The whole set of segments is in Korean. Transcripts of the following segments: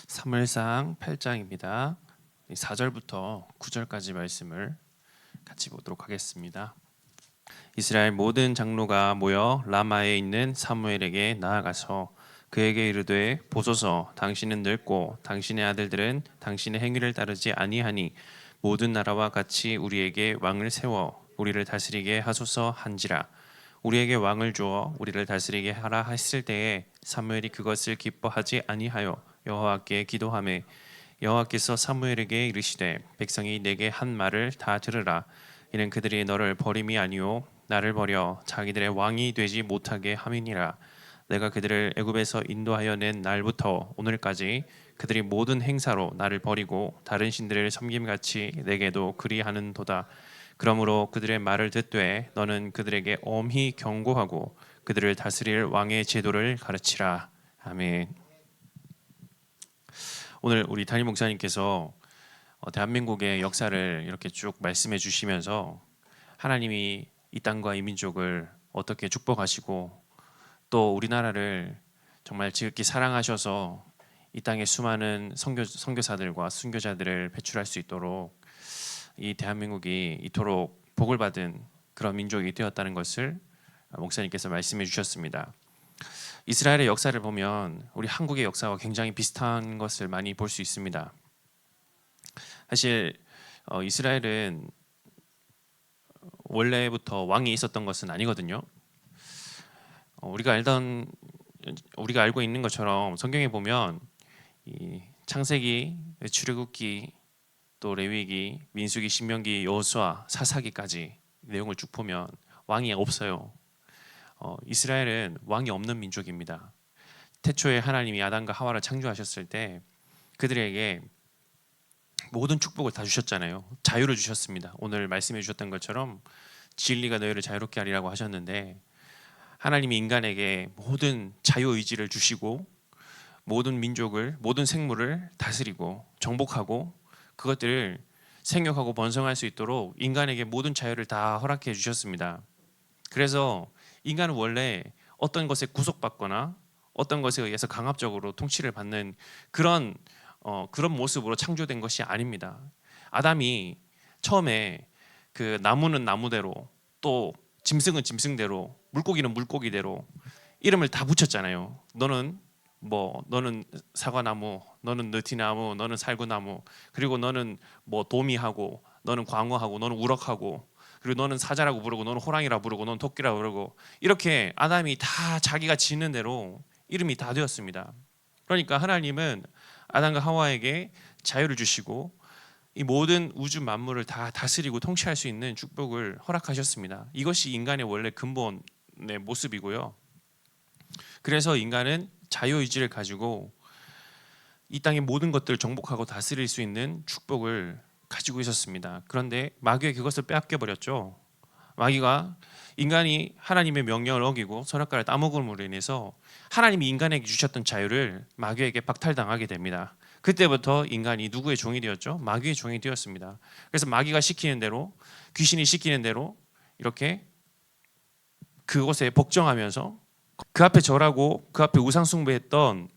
사무엘상 8장입니다. 4절부터 9절까지 말씀을 같이 보도록 하겠습니다. 이스라엘 모든 장로가 모여 라마에 있는 사무엘에게 나아가서 그에게 이르되 보소서, 당신은 늙고 당신의 아들들은 당신의 행위를 따르지 아니하니 모든 나라와 같이 우리에게 왕을 세워 우리를 다스리게 하소서 한지라. 우리에게 왕을 주어 우리를 다스리게 하라 했을 때에 사무엘이 그것을 기뻐하지 아니하여 여호와께 기도하매 여호와께서 사무엘에게 이르시되 백성이 내게 한 말을 다 들으라. 이는 그들이 너를 버림이 아니요 나를 버려 자기들의 왕이 되지 못하게 함이니라. 내가 그들을 애굽에서 인도하여 낸 날부터 오늘까지 그들이 모든 행사로 나를 버리고 다른 신들을 섬김같이 내게도 그리하는도다. 그러므로 그들의 말을 듣되 너는 그들에게 엄히 경고하고 그들을 다스릴 왕의 제도를 가르치라. 아멘. 오늘 우리 담임 목사님께서 대한민국의 역사를 이렇게 쭉 말씀해 주시면서 하나님이 이 땅과 이 민족을 어떻게 축복하시고 또 우리나라를 정말 지극히 사랑하셔서 이 땅에 수많은 선교사들과 순교자들을 배출할 수 있도록 이 대한민국이 이토록 복을 받은 그런 민족이 되었다는 것을 목사님께서 말씀해 주셨습니다. 이스라엘의 역사를 보면 우리 한국의 역사와 굉장히 비슷한 것을 많이 볼 수 있습니다. 사실 이스라엘은 원래부터 왕이 있었던 것은 아니거든요. 우리가 알고 있는 것처럼 성경에 보면 이 창세기, 출애굽기, 또 레위기, 민수기, 신명기, 여호수아, 사사기까지 내용을 쭉 보면 왕이 없어요. 이스라엘은 왕이 없는 민족입니다. 태초에 하나님이 아담과 하와를 창조하셨을 때 그들에게 모든 축복을 다 주셨잖아요. 자유를 주셨습니다. 오늘 말씀해 주셨던 것처럼 진리가 너희를 자유롭게 하리라고 하셨는데 하나님이 인간에게 모든 자유의지를 주시고 모든 민족을, 모든 생물을 다스리고 정복하고 그것들을 생육하고 번성할 수 있도록 인간에게 모든 자유를 다 허락해 주셨습니다. 그래서 인간은 원래 어떤 것에 구속받거나 어떤 것에 의해서 강압적으로 통치를 받는 그런 모습으로 창조된 것이 아닙니다. 아담이 처음에 그 나무는 나무대로 또 짐승은 짐승대로 물고기는 물고기대로 이름을 다 붙였잖아요. 너는 사과나무, 너는 느티나무, 너는 살구나무, 그리고 너는 도미하고, 너는 광어하고, 너는 우럭하고, 그리고 너는 사자라고 부르고, 너는 호랑이라고 부르고, 너는 토끼라고 부르고 이렇게 아담이 다 자기가 짓는 대로 이름이 다 되었습니다. 그러니까 하나님은 아담과 하와에게 자유를 주시고 이 모든 우주 만물을 다 다스리고 통치할 수 있는 축복을 허락하셨습니다. 이것이 인간의 원래 근본의 모습이고요. 그래서 인간은 자유의지를 가지고 이 땅의 모든 것들을 정복하고 다스릴 수 있는 축복을 가지고 있었습니다. 그런데 마귀가 그것을 빼앗겨 버렸죠. 마귀가 인간이 하나님의 명령을 어기고 선악과를 따먹음으로 인해서 하나님이 인간에게 주셨던 자유를 마귀에게 박탈당하게 됩니다. 그때부터 인간이 누구의 종이 되었죠? 마귀의 종이 되었습니다. 그래서 마귀가 시키는 대로, 귀신이 시키는 대로 이렇게 그곳에 복종하면서 그 앞에 절하고 그 앞에 우상 숭배했던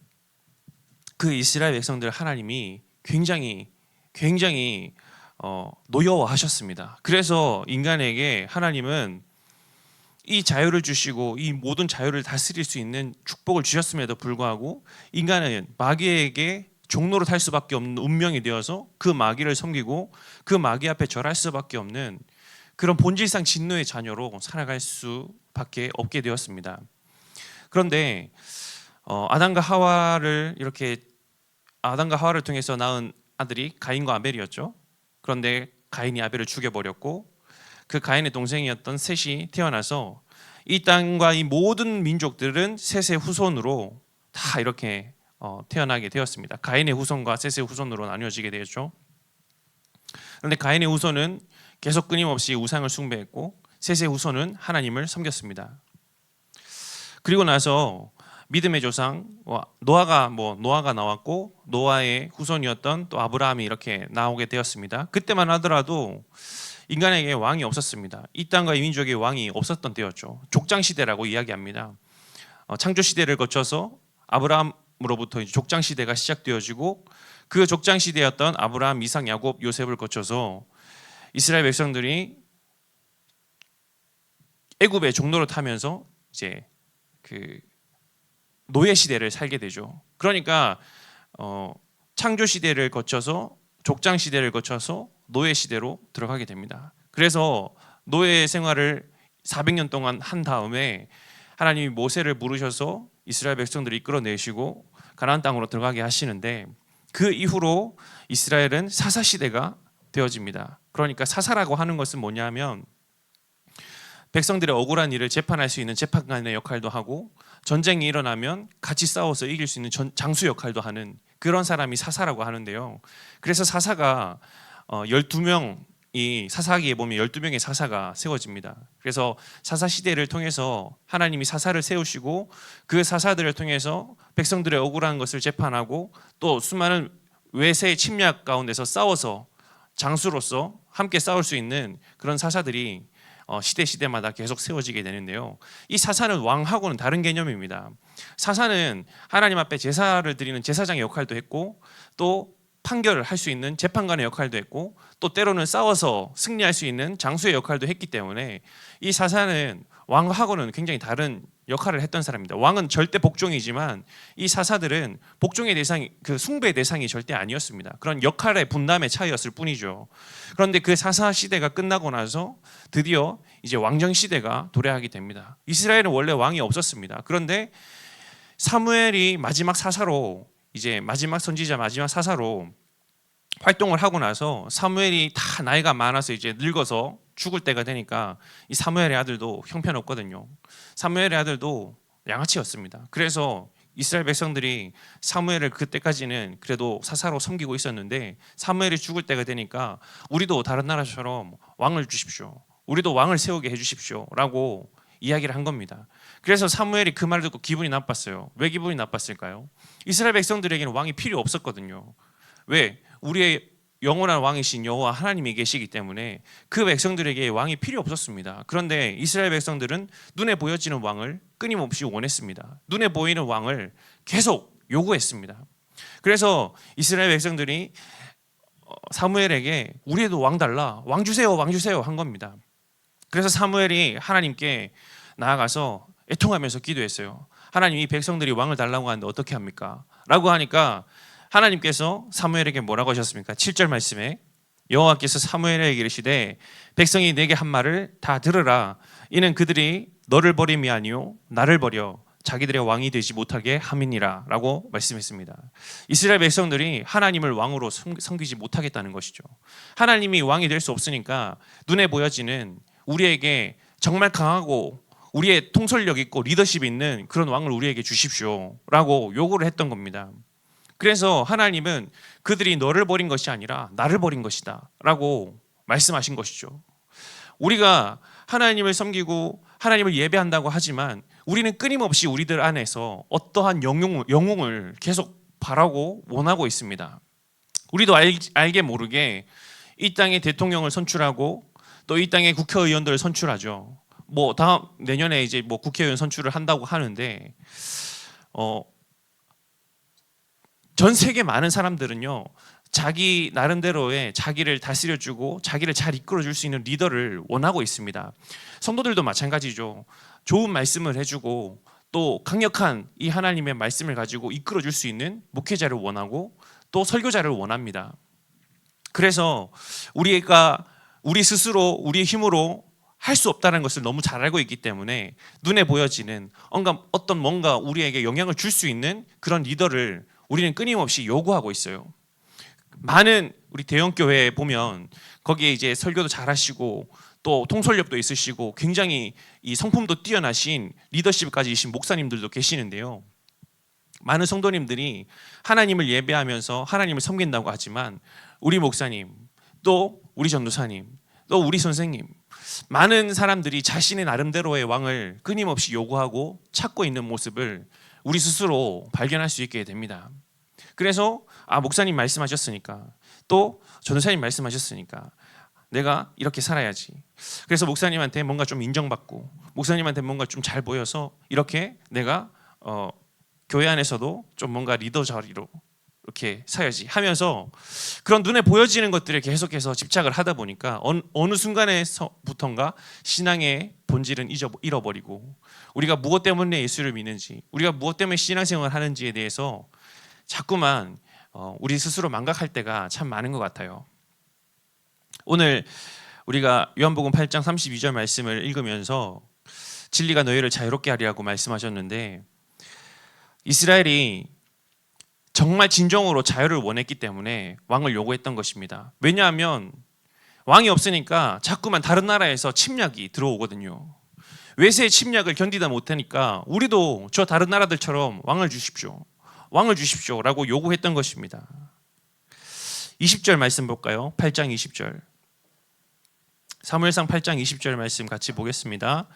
그 이스라엘 백성들 하나님이 굉장히 노여워하셨습니다. 그래서 인간에게 하나님은 이 자유를 주시고 이 모든 자유를 다스릴 수 있는 축복을 주셨음에도 불구하고 인간은 마귀에게 종로로 탈 수밖에 없는 운명이 되어서 그 마귀를 섬기고 그 마귀 앞에 절할 수밖에 없는 그런 본질상 진노의 자녀로 살아갈 수밖에 없게 되었습니다. 그런데 아담과 하와를 통해서 낳은 아들이 가인과 아벨이었죠. 그런데 가인이 아벨을 죽여버렸고 그 가인의 동생이었던 셋이 태어나서 이 땅과 이 모든 민족들은 셋의 후손으로 다 이렇게 태어나게 되었습니다. 가인의 후손과 셋의 후손으로 나뉘어지게 되었죠. 그런데 가인의 후손은 계속 끊임없이 우상을 숭배했고 셋의 후손은 하나님을 섬겼습니다. 그리고 나서 믿음의 조상 노아가 나왔고 노아의 후손이었던 또 아브라함이 이렇게 나오게 되었습니다. 그때만 하더라도 인간에게 왕이 없었습니다. 이 땅과 이 민족의 왕이 없었던 때였죠. 족장 시대라고 이야기합니다. 창조 시대를 거쳐서 아브라함으로부터 이제 족장 시대가 시작되어지고 그 족장 시대였던 아브라함, 이삭, 야곱, 요셉을 거쳐서 이스라엘 백성들이 애굽의 종로를 타면서 이제 그 노예 시대를 살게 되죠. 그러니까 창조 시대를 거쳐서 족장 시대를 거쳐서 노예 시대로 들어가게 됩니다. 그래서 노예 생활을 400년 동안 한 다음에 하나님이 모세를 부르셔서 이스라엘 백성들을 이끌어내시고 가나안 땅으로 들어가게 하시는데 그 이후로 이스라엘은 사사 시대가 되어집니다. 그러니까 사사라고 하는 것은 뭐냐면 백성들의 억울한 일을 재판할 수 있는 재판관의 역할도 하고 전쟁이 일어나면 같이 싸워서 이길 수 있는 장수 역할도 하는 그런 사람이 사사라고 하는데요. 그래서 사사가 12명이 사사기에 보면 12명의 사사가 세워집니다. 그래서 사사 시대를 통해서 하나님이 사사를 세우시고 그 사사들을 통해서 백성들의 억울한 것을 재판하고 또 수많은 외세의 침략 가운데서 싸워서 장수로서 함께 싸울 수 있는 그런 사사들이 시대마다 계속 세워지게 되는데요. 이 사사는 왕하고는 다른 개념입니다. 사사는 하나님 앞에 제사를 드리는 제사장의 역할도 했고 또 판결을 할 수 있는 재판관의 역할도 했고 또 때로는 싸워서 승리할 수 있는 장수의 역할도 했기 때문에 이 사사는 왕하고는 굉장히 다른 역할을 했던 사람입니다. 왕은 절대 복종이지만 이 사사들은 복종의 대상이 그 숭배의 대상이 절대 아니었습니다. 그런 역할의 분담의 차이였을 뿐이죠. 그런데 그 사사 시대가 끝나고 나서 드디어 이제 왕정 시대가 도래하게 됩니다. 이스라엘은 원래 왕이 없었습니다. 그런데 사무엘이 마지막 사사로 이제 마지막 선지자 마지막 사사로 활동을 하고 나서 사무엘이 다 나이가 많아서 이제 늙어서 죽을 때가 되니까 이 사무엘의 아들도 형편없거든요. 사무엘의 아들도 양아치였습니다. 그래서 이스라엘 백성들이 사무엘을 그때까지는 그래도 사사로 섬기고 있었는데 사무엘이 죽을 때가 되니까 우리도 다른 나라처럼 왕을 주십시오. 우리도 왕을 세우게 해주십시오. 라고 이야기를 한 겁니다. 그래서 사무엘이 그 말을 듣고 기분이 나빴어요. 왜 기분이 나빴을까요? 이스라엘 백성들에게는 왕이 필요 없었거든요. 왜? 우리의 영원한 왕이신 여호와 하나님이 계시기 때문에 그 백성들에게 왕이 필요 없었습니다. 그런데 이스라엘 백성들은 눈에 보여지는 왕을 끊임없이 원했습니다. 눈에 보이는 왕을 계속 요구했습니다. 그래서 이스라엘 백성들이 사무엘에게 우리에도 왕 달라, 왕 주세요, 왕 주세요 한 겁니다. 그래서 사무엘이 하나님께 나아가서 애통하면서 기도했어요. 하나님, 이 백성들이 왕을 달라고 하는데 어떻게 합니까? 라고 하니까 하나님께서 사무엘에게 뭐라고 하셨습니까? 7절 말씀에 여호와께서 사무엘에게 이르시되 백성이 내게 한 말을 다 들으라. 이는 그들이 너를 버림이 아니요 나를 버려 자기들의 왕이 되지 못하게 함이니라 라고 말씀했습니다. 이스라엘 백성들이 하나님을 왕으로 섬기지 못하겠다는 것이죠. 하나님이 왕이 될 수 없으니까 눈에 보여지는 우리에게 정말 강하고 우리의 통솔력 있고 리더십 있는 그런 왕을 우리에게 주십시오 라고 요구를 했던 겁니다. 그래서 하나님은 그들이 너를 버린 것이 아니라 나를 버린 것이다 라고 말씀하신 것이죠. 우리가 하나님을 섬기고 하나님을 예배한다고 하지만 우리는 끊임없이 우리들 안에서 어떠한 영웅을 계속 바라고 원하고 있습니다. 우리도 알게 모르게 이 땅에 대통령을 선출하고 또 이 땅에 국회의원들을 선출하죠. 다음 내년에 이제 국회의원 선출을 한다고 하는데 전 세계 많은 사람들은요 자기 나름대로의 자기를 다스려주고 자기를 잘 이끌어줄 수 있는 리더를 원하고 있습니다. 성도들도 마찬가지죠. 좋은 말씀을 해주고 또 강력한 이 하나님의 말씀을 가지고 이끌어줄 수 있는 목회자를 원하고 또 설교자를 원합니다. 그래서 우리가 우리 스스로 우리의 힘으로 할 수 없다는 것을 너무 잘 알고 있기 때문에 눈에 보여지는 뭔가 우리에게 영향을 줄 수 있는 그런 리더를 우리는 끊임없이 요구하고 있어요. 많은 우리 대형교회에 보면 거기에 이제 설교도 잘하시고 또 통솔력도 있으시고 굉장히 이 성품도 뛰어나신 리더십까지이신 목사님들도 계시는데요. 많은 성도님들이 하나님을 예배하면서 하나님을 섬긴다고 하지만 우리 목사님, 또 우리 전도사님, 또 우리 선생님, 많은 사람들이 자신의 나름대로의 왕을 끊임없이 요구하고 찾고 있는 모습을 우리 스스로 발견할 수 있게 됩니다. 그래서 목사님 말씀하셨으니까 또 전도사님 말씀하셨으니까 내가 이렇게 살아야지. 그래서 목사님한테 뭔가 좀 인정받고 목사님한테 뭔가 좀 잘 보여서 이렇게 내가 교회 안에서도 좀 뭔가 리더 자리로 이렇게 서야지 하면서 그런 눈에 보여지는 것들에 계속해서 집착을 하다 보니까 어느 순간에서부턴가 신앙의 본질은 잃어버리고 우리가 무엇 때문에 예수를 믿는지, 우리가 무엇 때문에 신앙생활을 하는지에 대해서 자꾸만 우리 스스로 망각할 때가 참 많은 것 같아요. 오늘 우리가 요한복음 8장 32절 말씀을 읽으면서 진리가 너희를 자유롭게 하리라고 말씀하셨는데, 이스라엘이 정말 진정으로 자유를 원했기 때문에 왕을 요구했던 것입니다. 왜냐하면 왕이 없으니까 자꾸만 다른 나라에서 침략이 들어오거든요. 외세의 침략을 견디다 못하니까 우리도 저 다른 나라들처럼 왕을 주십시오, 왕을 주십시오 라고 요구했던 것입니다. 20절 말씀 볼까요? 8장 20절, 사무엘상 8장 20절 말씀 같이 보겠습니다.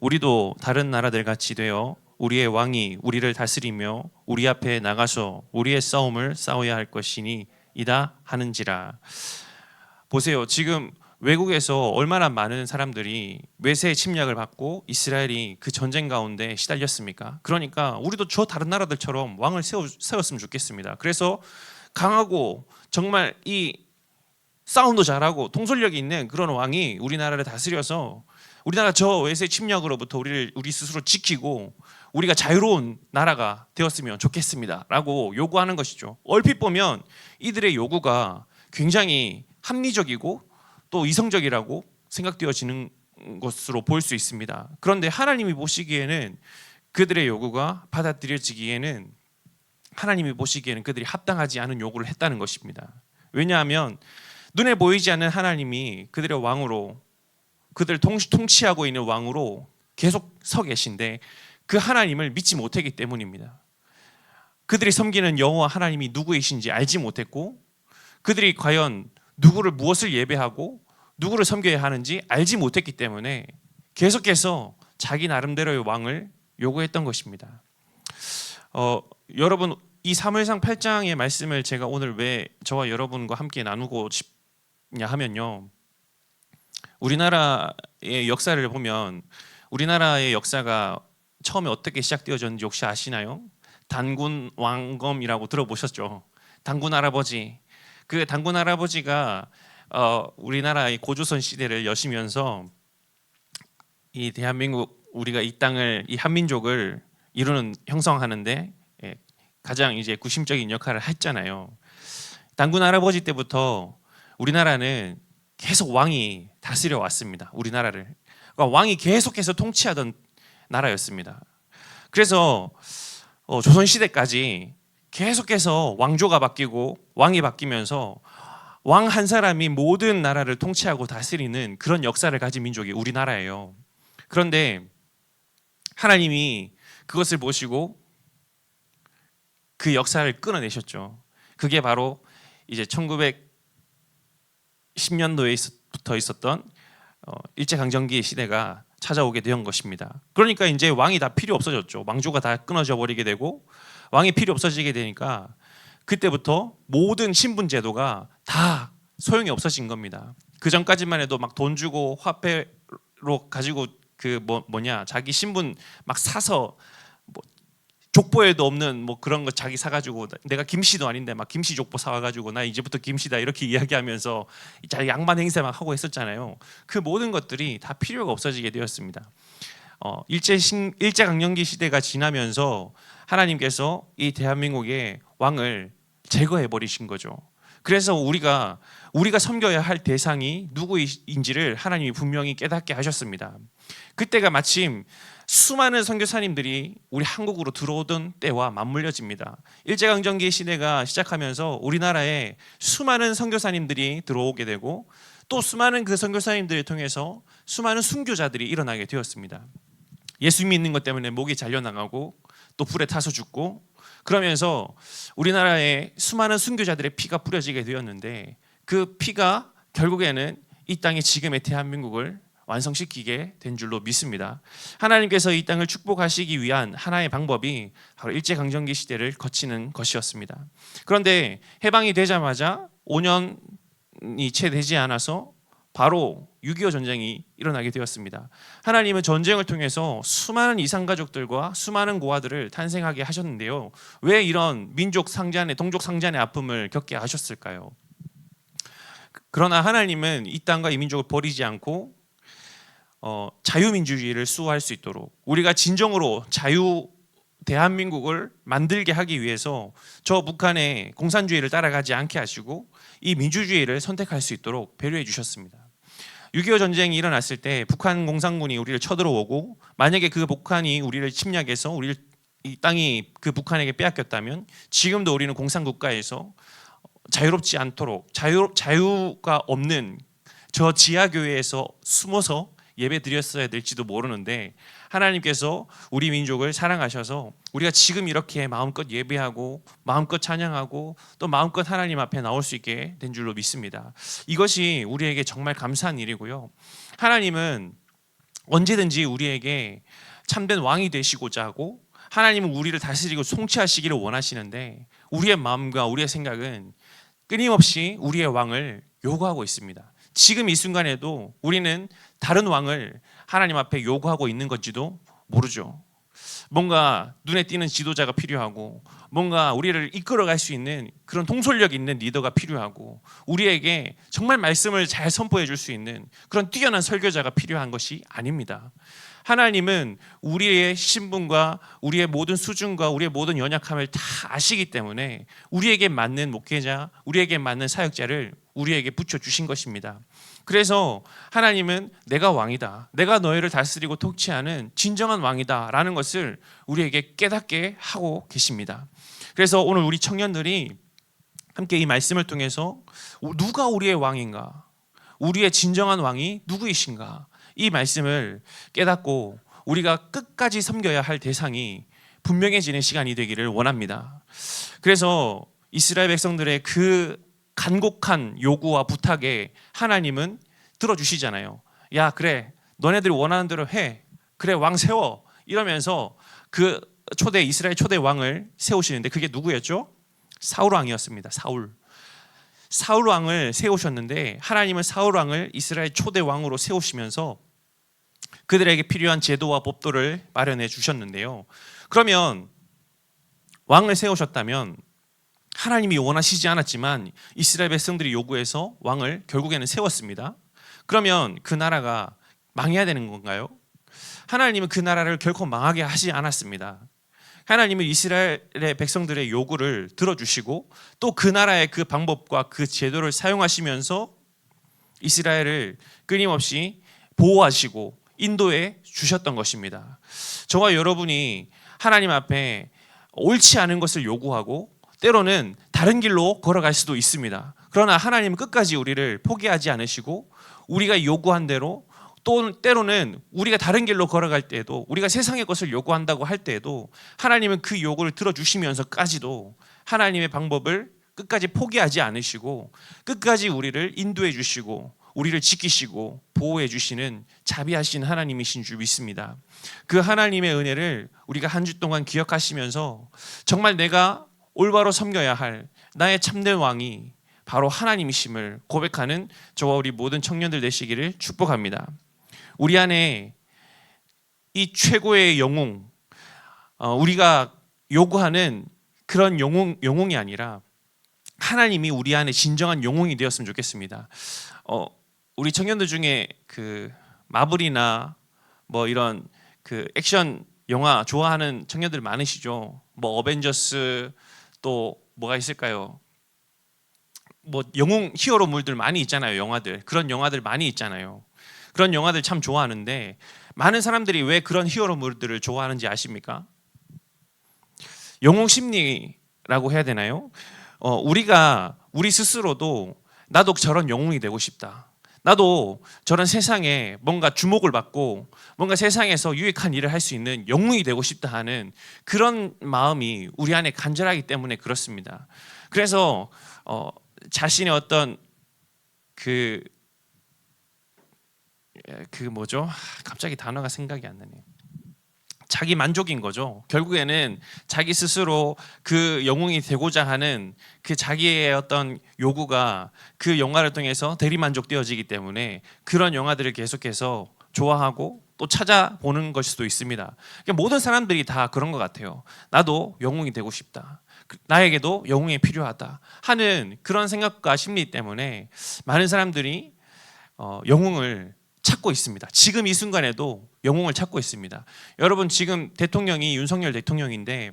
우리도 다른 나라들 같이 되어 우리의 왕이 우리를 다스리며 우리 앞에 나가서 우리의 싸움을 싸워야 할 것이니 이다 하는지라. 보세요. 지금 외국에서 얼마나 많은 사람들이 외세의 침략을 받고 이스라엘이 그 전쟁 가운데 시달렸습니까? 그러니까 우리도 저 다른 나라들처럼 왕을 세웠으면 좋겠습니다. 그래서 강하고 정말 이 싸움도 잘하고 통솔력이 있는 그런 왕이 우리나라를 다스려서 우리나라 저 외세 침략으로부터 우리 스스로 지키고 우리가 자유로운 나라가 되었으면 좋겠습니다 라고 요구하는 것이죠. 얼핏 보면 이들의 요구가 굉장히 합리적이고 또 이성적이라고 생각되어지는 것으로 보일 수 있습니다. 그런데 하나님이 보시기에는 그들의 요구가 받아들여지기에는, 하나님이 보시기에는 그들이 합당하지 않은 요구를 했다는 것입니다. 왜냐하면 눈에 보이지 않는 하나님이 그들의 왕으로, 그들을 통치하고 있는 왕으로 계속 서 계신데 그 하나님을 믿지 못했기 때문입니다. 그들이 섬기는 여호와 하나님이 누구이신지 알지 못했고, 그들이 과연 누구를 무엇을 예배하고 누구를 섬겨야 하는지 알지 못했기 때문에 계속해서 자기 나름대로의 왕을 요구했던 것입니다. 여러분, 이 사무엘상 8장의 말씀을 제가 오늘 왜 저와 여러분과 함께 나누고 싶냐 하면요, 우리나라의 역사를 보면 우리나라의 역사가 처음에 어떻게 시작되어졌는지 혹시 아시나요? 단군 왕검이라고 들어보셨죠? 단군 할아버지. 그 단군 할아버지가 우리나라의 고조선 시대를 여시면서 이 대한민국, 우리가 이 땅을, 이 한민족을 이루는, 형성하는데 가장 이제 구심적인 역할을 했잖아요. 단군 할아버지 때부터 우리나라는 계속 왕이 다스려 왔습니다. 우리나라를. 그러니까 왕이 계속해서 통치하던 나라였습니다. 그래서 조선 시대까지 계속해서 왕조가 바뀌고 왕이 바뀌면서 왕 한 사람이 모든 나라를 통치하고 다스리는 그런 역사를 가진 민족이 우리나라예요. 그런데 하나님이 그것을 보시고 그 역사를 끊어내셨죠. 그게 바로 이제 1910년도에부터 있었던 일제강점기 시대가 찾아오게 된 것입니다. 그러니까 이제 왕이 다 필요 없어졌죠. 왕조가 다 끊어져 버리게 되고 왕이 필요 없어지게 되니까 그때부터 모든 신분 제도가 다 소용이 없어진 겁니다. 그 전까지만 해도 막 돈 주고 화폐로 가지고 자기 신분 막 사서 족보에도 없는 그런 거 자기 사가지고, 내가 김씨도 아닌데 막 김씨 족보 사와가지고 나 이제부터 김씨다 이렇게 이야기하면서 양반 행세 막 하고 했었잖아요. 그 모든 것들이 다 필요가 없어지게 되었습니다. 일제강점기 시대가 지나면서 하나님께서 이 대한민국의 왕을 제거해 버리신 거죠. 그래서 우리가 섬겨야 할 대상이 누구인지를 하나님이 분명히 깨닫게 하셨습니다. 그때가 마침 수많은 선교사님들이 우리 한국으로 들어오던 때와 맞물려집니다. 일제강점기 시대가 시작하면서 우리나라에 수많은 선교사님들이 들어오게 되고 또 수많은 그 선교사님들을 통해서 수많은 순교자들이 일어나게 되었습니다. 예수 믿는 것 때문에 목이 잘려나가고 또 불에 타서 죽고, 그러면서 우리나라에 수많은 순교자들의 피가 뿌려지게 되었는데 그 피가 결국에는 이 땅의 지금의 대한민국을 완성시키게 된 줄로 믿습니다. 하나님께서 이 땅을 축복하시기 위한 하나의 방법이 바로 일제강점기 시대를 거치는 것이었습니다. 그런데 해방이 되자마자 5년이 채 되지 않아서 바로 6.25 전쟁이 일어나게 되었습니다. 하나님은 전쟁을 통해서 수많은 이산가족들과 수많은 고아들을 탄생하게 하셨는데요. 왜 이런 민족 상잔의 동족 상잔의 아픔을 겪게 하셨을까요? 그러나 하나님은 이 땅과 이 민족을 버리지 않고 자유민주주의를 수호할 수 있도록, 우리가 진정으로 대한민국을 만들게 하기 위해서 저 북한의 공산주의를 따라가지 않게 하시고 이 민주주의를 선택할 수 있도록 배려해 주셨습니다. 6.25 전쟁이 일어났을 때 북한 공산군이 우리를 쳐들어오고, 만약에 그 북한이 우리를 침략해서 이 땅이 그 북한에게 빼앗겼다면 지금도 우리는 공산국가에서 자유롭지 않도록, 자유가 없는 저 지하교회에서 숨어서 예배 드렸어야 될지도 모르는데, 하나님께서 우리 민족을 사랑하셔서 우리가 지금 이렇게 마음껏 예배하고 마음껏 찬양하고 또 마음껏 하나님 앞에 나올 수 있게 된 줄로 믿습니다. 이것이 우리에게 정말 감사한 일이고요. 하나님은 언제든지 우리에게 참된 왕이 되시고자 하고, 하나님은 우리를 다스리고 통치하시기를 원하시는데, 우리의 마음과 우리의 생각은 끊임없이 우리의 왕을 요구하고 있습니다. 지금 이 순간에도 우리는 다른 왕을 하나님 앞에 요구하고 있는 건지도 모르죠. 뭔가 눈에 띄는 지도자가 필요하고, 뭔가 우리를 이끌어갈 수 있는 그런 통솔력 있는 리더가 필요하고, 우리에게 정말 말씀을 잘 선포해 줄 수 있는 그런 뛰어난 설교자가 필요한 것이 아닙니다. 하나님은 우리의 신분과 우리의 모든 수준과 우리의 모든 연약함을 다 아시기 때문에 우리에게 맞는 목회자, 우리에게 맞는 사역자를 우리에게 붙여주신 것입니다. 그래서 하나님은 내가 왕이다, 내가 너희를 다스리고 통치하는 진정한 왕이다 라는 것을 우리에게 깨닫게 하고 계십니다. 그래서 오늘 우리 청년들이 함께 이 말씀을 통해서 누가 우리의 왕인가, 우리의 진정한 왕이 누구이신가, 이 말씀을 깨닫고 우리가 끝까지 섬겨야 할 대상이 분명해지는 시간이 되기를 원합니다. 그래서 이스라엘 백성들의 그 간곡한 요구와 부탁에 하나님은 들어주시잖아요. 야, 그래, 너네들이 원하는 대로 해, 그래, 왕 세워, 이러면서 그 이스라엘 초대 왕을 세우시는데, 그게 누구였죠? 사울 왕이었습니다. 사울 왕을 세우셨는데, 하나님은 사울 왕을 이스라엘 초대 왕으로 세우시면서 그들에게 필요한 제도와 법도를 마련해 주셨는데요. 그러면 왕을 세우셨다면 하나님이 원하시지 않았지만 이스라엘 백성들이 요구해서 왕을 결국에는 세웠습니다. 그러면 그 나라가 망해야 되는 건가요? 하나님은 그 나라를 결코 망하게 하지 않았습니다. 하나님은 이스라엘의 백성들의 요구를 들어주시고 또 그 나라의 그 방법과 그 제도를 사용하시면서 이스라엘을 끊임없이 보호하시고 인도해 주셨던 것입니다. 저와 여러분이 하나님 앞에 옳지 않은 것을 요구하고 때로는 다른 길로 걸어갈 수도 있습니다. 그러나 하나님은 끝까지 우리를 포기하지 않으시고, 우리가 요구한 대로, 또 때로는 우리가 다른 길로 걸어갈 때에도, 우리가 세상의 것을 요구한다고 할 때에도 하나님은 그 요구를 들어주시면서까지도 하나님의 방법을 끝까지 포기하지 않으시고 끝까지 우리를 인도해 주시고 우리를 지키시고 보호해 주시는 자비하신 하나님이신 줄 믿습니다. 그 하나님의 은혜를 우리가 한 주 동안 기억하시면서 정말 내가 올바로 섬겨야 할 나의 참된 왕이 바로 하나님이심을 고백하는 저와 우리 모든 청년들 되시기를 축복합니다. 우리 안에 이 최고의 영웅, 우리가 요구하는 그런 영웅이 아니라 하나님이 우리 안에 진정한 영웅이 되었으면 좋겠습니다. 우리 청년들 중에 그 마블이나 뭐 이런 그 액션 영화 좋아하는 청년들 많으시죠? 뭐 어벤져스, 또 뭐가 있을까요? 뭐 영웅 히어로물들 많이 있잖아요. 영화들, 그런 영화들 많이 있잖아요. 그런 영화들 참 좋아하는데 많은 사람들이 왜 그런 히어로물들을 좋아하는지 아십니까? 영웅 심리라고 해야 되나요? 우리 스스로도 나도 저런 영웅이 되고 싶다, 나도 저런 세상에 뭔가 주목을 받고 뭔가 세상에서 유익한 일을 할 수 있는 영웅이 되고 싶다 하는 그런 마음이 우리 안에 간절하기 때문에 그렇습니다. 그래서 자신의 어떤 그 뭐죠? 갑자기 단어가 생각이 안 나네요. 자기 만족인 거죠. 결국에는 자기 스스로 그 영웅이 되고자 하는 그 자기의 어떤 요구가 그 영화를 통해서 대리만족되어지기 때문에 그런 영화들을 계속해서 좋아하고 또 찾아보는 것일 수도 있습니다. 그러니까 모든 사람들이 다 그런 것 같아요. 나도 영웅이 되고 싶다. 나에게도 영웅이 필요하다 하는 그런 생각과 심리 때문에 많은 사람들이 영웅을 찾고 있습니다. 지금 이 순간에도 영웅을 찾고 있습니다. 여러분, 지금 대통령이 윤석열 대통령인데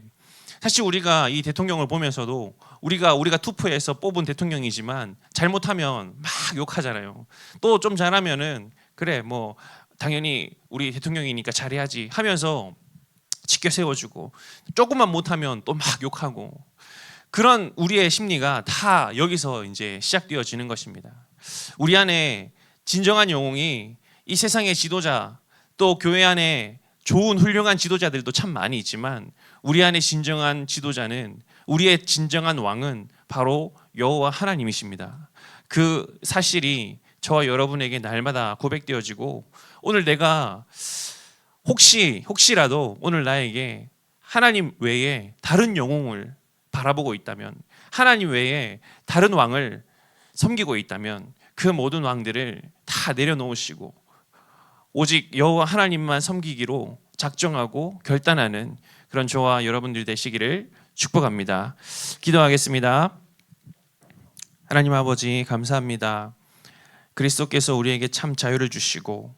사실 우리가 이 대통령을 보면서도 우리가 투표해서 뽑은 대통령이지만 잘못하면 막 욕하잖아요. 또 좀 잘하면은 그래 뭐 당연히 우리 대통령이니까 잘해야지 하면서 지켜 세워주고, 조금만 못하면 또 막 욕하고, 그런 우리의 심리가 다 여기서 이제 시작되어지는 것입니다. 우리 안에 진정한 영웅이 이 세상의 지도자, 또 교회 안에 좋은 훌륭한 지도자들도 참 많이 있지만 우리 안에 진정한 지도자는, 우리의 진정한 왕은 바로 여호와 하나님이십니다. 그 사실이 저와 여러분에게 날마다 고백되어지고, 오늘 내가 혹시라도 오늘 나에게 하나님 외에 다른 영웅을 바라보고 있다면, 하나님 외에 다른 왕을 섬기고 있다면 그 모든 왕들을 다 내려놓으시고 오직 여호와 하나님만 섬기기로 작정하고 결단하는 그런 저와 여러분들 되시기를 축복합니다. 기도하겠습니다. 하나님 아버지, 감사합니다. 그리스도께서 우리에게 참 자유를 주시고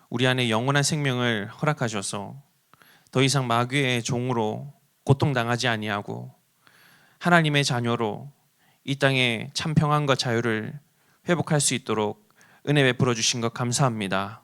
우리 안에 영원한 생명을 허락하셔서 더 이상 마귀의 종으로 고통당하지 아니하고 하나님의 자녀로 이 땅에 참 평안과 자유를 회복할 수 있도록 은혜 베풀어 주신 것 감사합니다.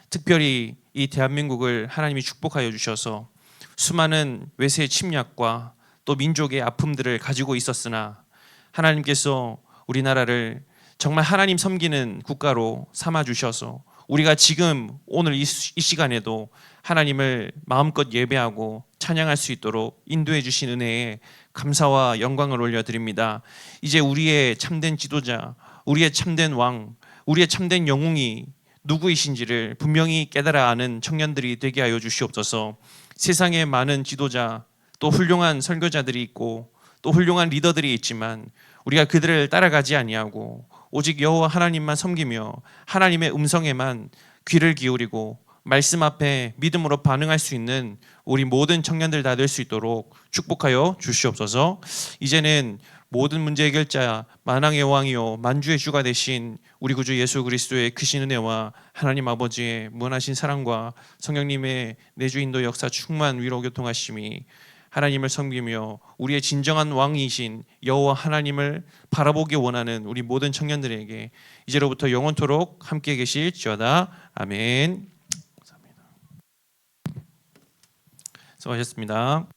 특별히 이 대한민국을 하나님이 축복하여 주셔서 수많은 외세의 침략과 또 민족의 아픔들을 가지고 있었으나 하나님께서 우리나라를 정말 하나님 섬기는 국가로 삼아 주셔서 우리가 지금 오늘 이 시간에도 하나님을 마음껏 예배하고 찬양할 수 있도록 인도해 주신 은혜에 감사와 영광을 올려드립니다. 이제 우리의 참된 지도자, 우리의 참된 왕, 우리의 참된 영웅이 누구이신지를 분명히 깨달아 아는 청년들이 되게 하여 주시옵소서. 세상에 많은 지도자, 또 훌륭한 설교자들이 있고 또 훌륭한 리더들이 있지만 우리가 그들을 따라가지 아니하고 오직 여호와 하나님만 섬기며 하나님의 음성에만 귀를 기울이고 말씀 앞에 믿음으로 반응할 수 있는 우리 모든 청년들 다 될 수 있도록 축복하여 주시옵소서. 이제는 모든 문제 해결자, 만왕의 왕이요 만주의 주가 되신 우리 구주 예수 그리스도의 크신 은혜와 하나님 아버지의 무한하신 사랑과 성령님의 내주 인도 역사 충만 위로 교통하심이 하나님을 섬기며 우리의 진정한 왕이신 여호와 하나님을 바라보기 원하는 우리 모든 청년들에게 이제로부터 영원토록 함께 계실지어다. 아멘. 감사합니다. 수고하셨습니다.